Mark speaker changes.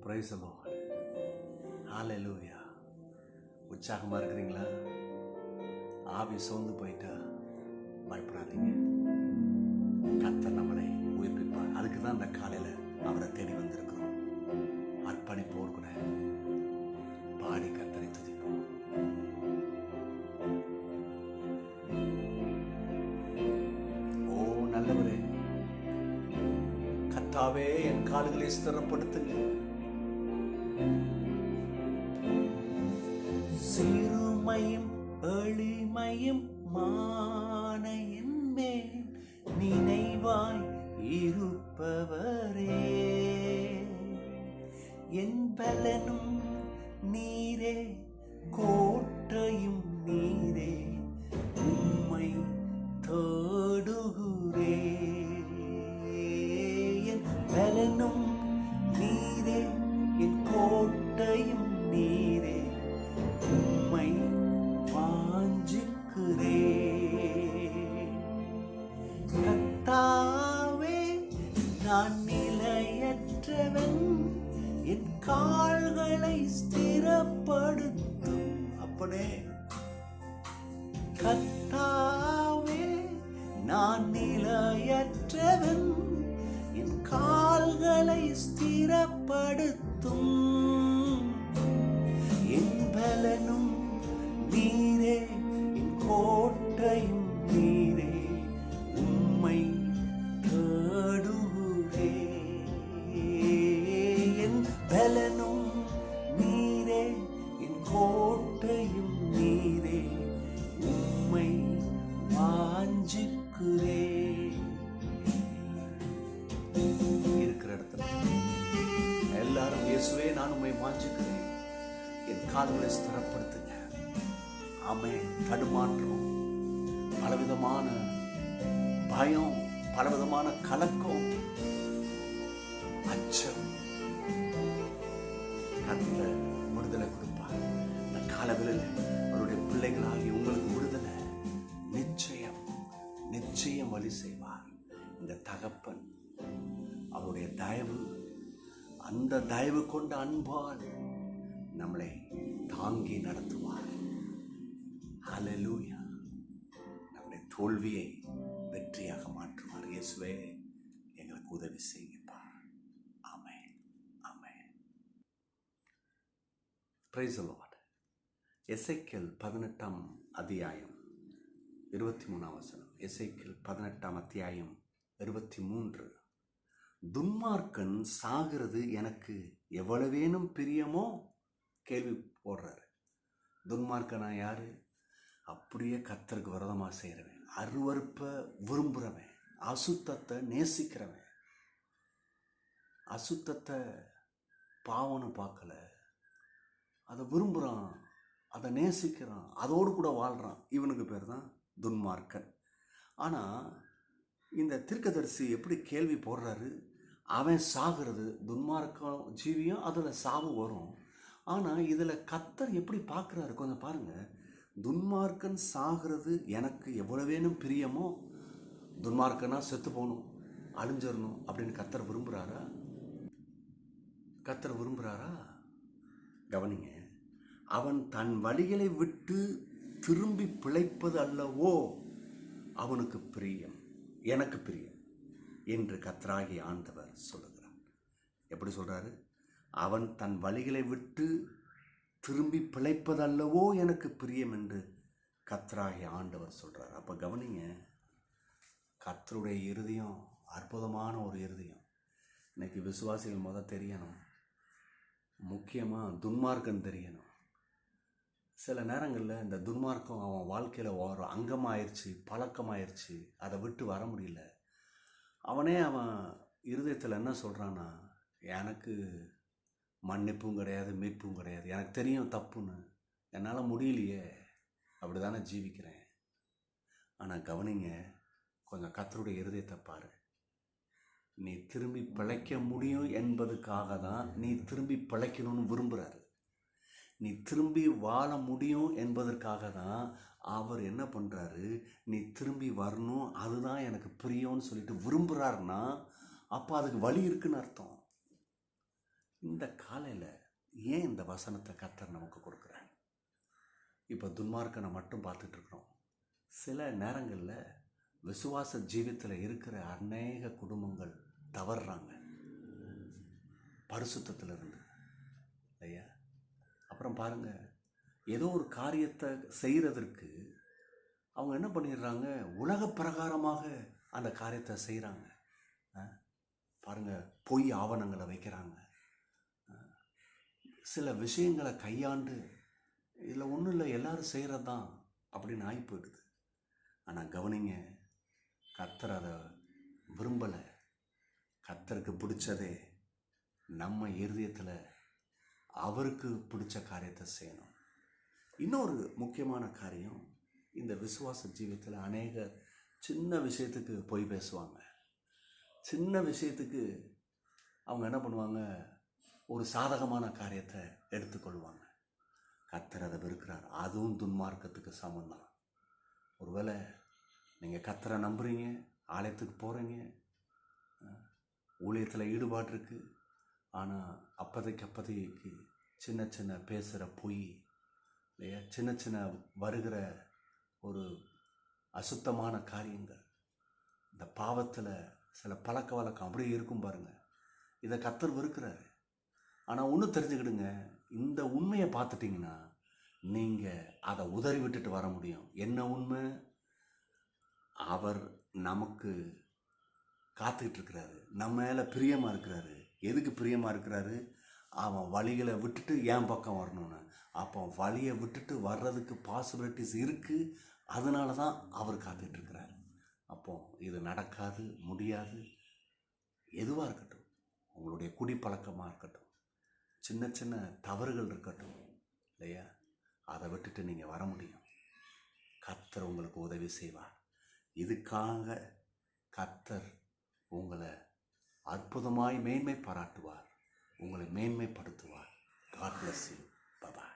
Speaker 1: Praise the Lord. ஹalleluya. உற்சாகமாக இருக்கிறீங்களா? ஆவி சோர்ந்து போயிட்டா பயப்படாதீங்க. கர்த்தர் நம்மளை உயிர்ப்பிப்பார். அதுக்கு தான் இந்த காலையில் அவரை தேடி வந்திருக்கிறோம். அர்ப்பணிப்போர் கூட பாடி கர்த்தரை துதிப்போம். ஓ நல்லவரே, கர்த்தாவே என் கால்களை ஸ்திரப்படுத்துங்க. சிறுமையும் எளிமையும் மானையின் மேல் நினைவாய் இருப்பவரே, என் பலனும் நீரே, கோட்டையும் நீரே, உம்மை தேடுகிறே. என் பலனும் நீரே, என் கோட்டையும் நீரே, உம்மை வாஞ்சிக்கிறே. கர்த்தாவே நான் நிலையற்றவன், என் கால்களை ஸ்திரப்படுத்தும். அப்பனே கர்த்தாவே நான் நிலையற்றவன், என் கால்களை ஸ்திரப்படுத்தும். என் பலனும் நீரே, என் கோட்டையும் நீரே, உம்மை தேடுகிறே. என் பலனும் நீரே, என் கோட்டையும் நீரே, உம்மை வாஞ்சிக்கிறே. இருக்கிற இடத்துல எல்லாரும் இயேசுவே நான் உம்மை வாஞ்சிக்கிறேன், என் கால்களை ஸ்திரப்படுத்துங்க. ஆமென். தடுமாற்றம், பலவிதமான பயம், பலவிதமான கலக்கம், அச்சம், கர்த்தர் விடுதலை கொடுப்பார். இந்த காலவெளியில் அவருடைய பிள்ளைகளாகி உங்களுக்கு விடுதலை நிச்சயம் நிச்சயம் வழி செய்வார். இந்த தகப்பன் அவருடைய தயவு, அந்த தயவு கொண்ட அன்பால் நம்மளை தாங்கி நடத்துவார். ஹல்லேலூயா. நம்முடைய தோல்வியை வெற்றியாக மாற்றுவார். இயேசுவே எங்களுக்கு உதவி செய்யுங்கப்பா. ஆமென், ஆமென். Praise the Lord. எசேக்கியேல் 18 அத்தியாயம் 23 வசனம். எசேக்கியேல் 18 அத்தியாயம் 23. துன்மார்க்கன் சாகிறது எனக்கு எவ்வளவேனும் பிரியமோ? கேள்வி போடுறாரு. துன்மார்க்கனா யாரு? அப்படியே கர்த்தருக்கு விரோதமாக செய்கிறவன், அருவருப்பை விரும்புகிறவன், அசுத்தத்தை நேசிக்கிறவன். அசுத்தத்தை பாவம்னு பார்க்கல, அதை விரும்புகிறான், அதை நேசிக்கிறான், அதோடு கூட வாழ்கிறான். இவனுக்கு பேர் தான் துன்மார்க்கன். ஆனால் இந்த தீர்க்கதரிசி எப்படி கேள்வி போடுறாரு? அவன் சாகிறது, துன்மார்க்கம் ஜீவியம், அதில் சாவு வரும். ஆனால் இதில் கர்த்தர் எப்படி பார்க்குறாரு கொஞ்சம் பாருங்கள். துன்மார்க்கன் சாகிறது எனக்கு எவ்வளவேனும் பிரியமோ? துன்மார்க்கனா செத்து போகணும், அழிஞ்சிடணும் அப்படின்னு கர்த்தர் விரும்புகிறாரா? கர்த்தர் விரும்புகிறாரா? கவனிங்க. அவன் தன் வழிகளை விட்டு திரும்பி பிழைப்பது அல்லவோ அவனுக்கு பிரியம், எனக்கு பிரியம் என்று கர்த்தராகிய ஆண்டவர் சொல்லுகிறார். எப்படி சொல்கிறாரு? அவன் தன் வழிகளை விட்டு திரும்பி பிழைப்பதல்லவோ எனக்கு பிரியம் என்று கர்த்தராகிய ஆண்டவர் சொல்கிறார். அப்போ கவனிங்க, கர்த்தருடைய இருதயம் அற்புதமான ஒரு இருதயம். இன்னைக்கு விசுவாசிகள் தெரியணும், முக்கியமாக துன்மார்க்கன் தெரியணும். சில நேரங்களில் இந்த துன்மார்க்கம் அவன் வாழ்க்கையில் ஒரு அங்கமாயிருச்சு, பழக்கமாயிருச்சு, அதை விட்டு வர முடியல. அவன் இருதயத்தில் என்ன சொல்கிறான்னா, எனக்கு மன்னிப்பும் கிடையாது, மீட்பும் கிடையாது, எனக்கு தெரியும் தப்புன்னு, என்னால் முடியலையே, அப்படி தானே ஜீவிக்கிறேன். ஆனால் கவனிங்க, கொஞ்சம் கர்த்தருடைய இருதயத்தை பாரு. நீ திரும்பி பிழைக்க முடியும் என்பதுக்காக தான் நீ திரும்பி பிழைக்கணும்னு விரும்புகிறாரு. நீ திரும்பி வாழ முடியும் என்பதற்காக தான் அவர் என்ன பண்ணுறாரு, நீ திரும்பி வரணும், அதுதான் எனக்கு பிரியம்னு சொல்லிட்டு விரும்புகிறாருன்னா அப்போ அதுக்கு வழி இருக்குன்னு அர்த்தம். இந்த காலையில் ஏன் இந்த வசனத்தை கர்த்தர் நமக்கு கொடுக்குறார்? இப்போ துன்மார்க்கனை மட்டும் பார்த்துட்டு இருக்கிறோம். சில நேரங்களில் விசுவாச ஜீவித்தில் இருக்கிற அநேக குடும்பங்கள் தவறுறாங்க பரிசுத்தத்திலிருந்து இல்லையா? அப்புறம் பாருங்கள், ஏதோ ஒரு காரியத்தை செய்கிறதற்கு அவங்க என்ன பண்ணிடுறாங்க, உலக பிரகாரமாக அந்த காரியத்தை செய்கிறாங்க. பாருங்கள், பொய் ஆவணங்களை வைக்கிறாங்க, சில விஷயங்களை கையாண்டு இதில் ஒன்றும் இல்லை, எல்லாரும் செய்கிறது தான் அப்படின்னு ஆகி போயிடுது. ஆனால் கவனிங்க, கர்த்தர் அதை விரும்பலை. கர்த்தருக்கு பிடிச்சதே நம்ம இருதயத்தில் அவருக்கு பிடிச்ச காரியத்தை செய்யணும். இன்னொரு முக்கியமான காரியம், இந்த விசுவாச ஜீவியத்தில் அநேக சின்ன விஷயத்துக்கு பொய் பேசுவாங்க. சின்ன விஷயத்துக்கு அவங்க என்ன பண்ணுவாங்க, ஒரு சாதகமான காரியத்தை எடுத்துக்கொள்வாங்க. கர்த்தர் அதை வெறுக்கிறார். அதுவும் துன்மார்க்கத்துக்கு சமந்தான். ஒருவேளை நீங்கள் கர்த்தரை நம்புறீங்க, ஆலயத்துக்கு போகிறீங்க, ஊழியத்தில் ஈடுபாடு இருக்குது, ஆனால் அப்போதைக்கு சின்ன சின்ன பேசுகிற பொய் இல்லையா, சின்ன சின்ன வருகிற ஒரு அசுத்தமான காரியங்கள், இந்த பாவத்தில் சில பழக்க வழக்கம் அப்படியே இருக்கும் பாருங்கள். இதை கர்த்தர் வெறுக்கிறாரு. ஆனால் ஒன்று தெரிஞ்சுக்கிடுங்க, இந்த உண்மையை பார்த்துட்டிங்கன்னா நீங்கள் அதை உதறி விட்டுட்டு வர முடியும். என்ன உண்மை? அவர் நமக்கு காத்துக்கிட்டு இருக்கிறாரு, நம்ம மேலே பிரியமாக இருக்கிறாரு. எதுக்கு பிரியமாக இருக்கிறாரு? அவன் வழிகளை விட்டுட்டு என் பக்கம் வரணும்னு. அப்போ வழியை விட்டுட்டு வர்றதுக்கு பாசிபிலிட்டிஸ் இருக்குது. அதனால தான் அவர் காத்துக்கிட்டு இருக்கிறார். அப்போ இது நடக்காது, முடியாது. எதுவாக இருக்கட்டும், உங்களுடைய குடிப்பழக்கமாக இருக்கட்டும், சின்ன சின்ன தவறுகள் இருக்கட்டும் இல்லையா, அதை விட்டுட்டு நீங்கள் வர முடியும். கர்த்தர் உங்களுக்கு உதவி செய்வார். இதுக்காக கர்த்தர் உங்களை அற்புதமாய் மேன்மை பாராட்டுவார், உங்களை மேன்மைப்படுத்துவார். God bless you. Bye-bye.